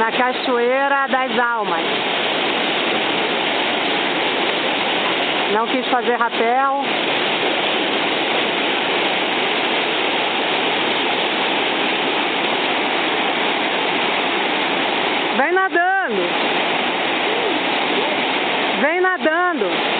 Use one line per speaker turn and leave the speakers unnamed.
na Cachoeira das Almas. Não quis fazer rapel. Vem nadando. Vem nadando.